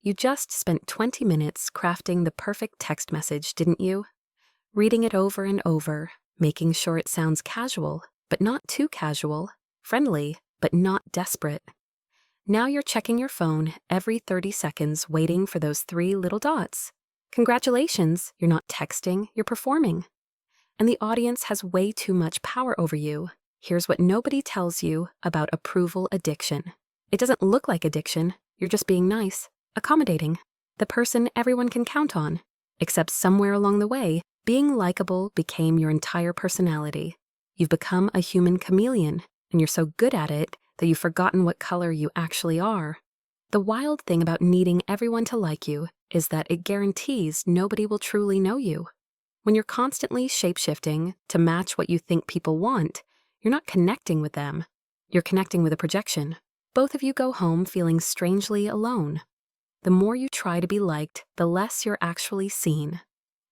You just spent 20 minutes crafting the perfect text message, didn't you? Reading it over and over, making sure it sounds casual, but not too casual, friendly, but not desperate. Now you're checking your phone every 30 seconds, waiting for those 3 little dots. Congratulations, you're not texting, you're performing. And the audience has way too much power over you. Here's what nobody tells you about approval addiction. It doesn't look like addiction, you're just being nice, accommodating, the person everyone can count on. Except somewhere along the way, being likable became your entire personality. You've become a human chameleon, and you're so good at it that you've forgotten what color you actually are. The wild thing about needing everyone to like you is that it guarantees nobody will truly know you. When you're constantly shape-shifting to match what you think people want, you're not connecting with them. You're connecting with a projection. Both of you go home feeling strangely alone. The more you try to be liked, the less you're actually seen.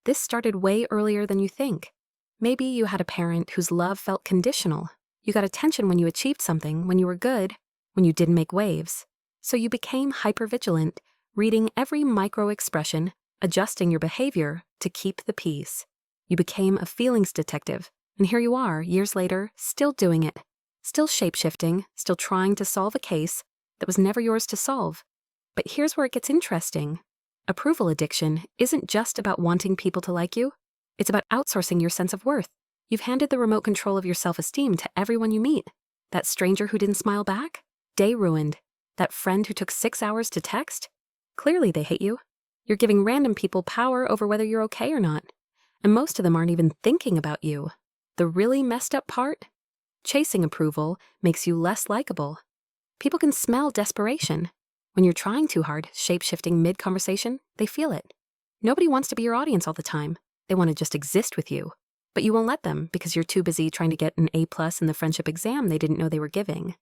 This started way earlier than you think. Maybe you had a parent whose love felt conditional. You got attention when you achieved something, when you were good, when you didn't make waves. So you became hypervigilant, reading every micro-expression, adjusting your behavior to keep the peace. You became a feelings detective, and here you are, years later, still doing it. Still shape-shifting, still trying to solve a case that was never yours to solve. But here's where it gets interesting. Approval addiction isn't just about wanting people to like you. It's about outsourcing your sense of worth. You've handed the remote control of your self-esteem to everyone you meet. That stranger who didn't smile back? Day ruined. That friend who took 6 hours to text? Clearly they hate you. You're giving random people power over whether you're okay or not. And most of them aren't even thinking about you. The really messed up part? Chasing approval makes you less likable. People can smell desperation. When you're trying too hard, shape-shifting mid-conversation, they feel it. Nobody wants to be your audience all the time. They want to just exist with you. But you won't let them because you're too busy trying to get an A+ in the friendship exam they didn't know they were giving.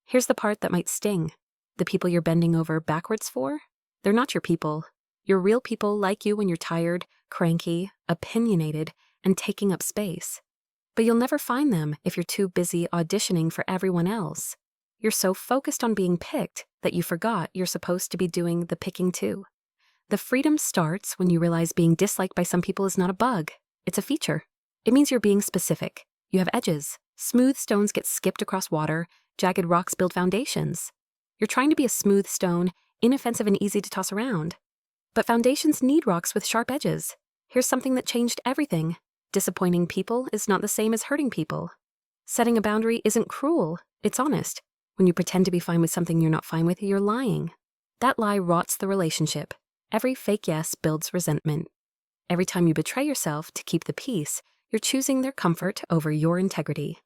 Here's the part that might sting. The people you're bending over backwards for? They're not your people. Your real people like you when you're tired, cranky, opinionated, and taking up space. But you'll never find them if you're too busy auditioning for everyone else. You're so focused on being picked that you forgot you're supposed to be doing the picking too. The freedom starts when you realize being disliked by some people is not a bug. It's a feature. It means you're being specific. You have edges. Smooth stones get skipped across water. Jagged rocks build foundations. You're trying to be a smooth stone, inoffensive and easy to toss around. But foundations need rocks with sharp edges. Here's something that changed everything. Disappointing people is not the same as hurting people. Setting a boundary isn't cruel. It's honest. When you pretend to be fine with something you're not fine with, you're lying. That lie rots the relationship. Every fake yes builds resentment. Every time you betray yourself to keep the peace, you're choosing their comfort over your integrity.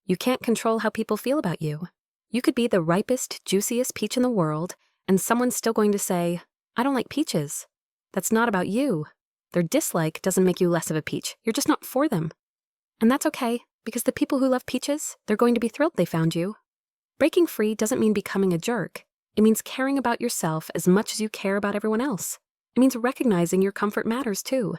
You can't control how people feel about you. You could be the ripest, juiciest peach in the world, and someone's still going to say, "I don't like peaches." That's not about you. Their dislike doesn't make you less of a peach. You're just not for them. And that's okay, because the people who love peaches, they're going to be thrilled they found you. Breaking free doesn't mean becoming a jerk. It means caring about yourself as much as you care about everyone else. It means recognizing your comfort matters too.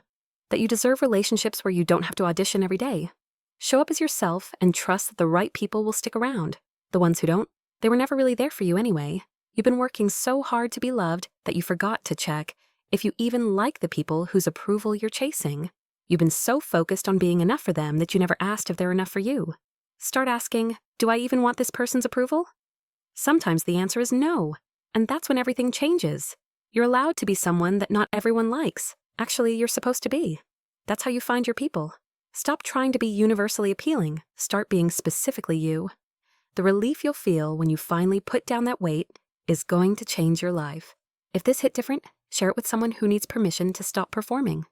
That you deserve relationships where you don't have to audition every day. Show up as yourself and trust that the right people will stick around. The ones who don't, they were never really there for you anyway. You've been working so hard to be loved that you forgot to check if you even like the people whose approval you're chasing. You've been so focused on being enough for them that you never asked if they're enough for you. Start asking, do I even want this person's approval? Sometimes the answer is no, and that's when everything changes. You're allowed to be someone that not everyone likes. Actually, you're supposed to be. That's how you find your people. Stop trying to be universally appealing. Start being specifically you. The relief you'll feel when you finally put down that weight is going to change your life. If this hit different, share it with someone who needs permission to stop performing.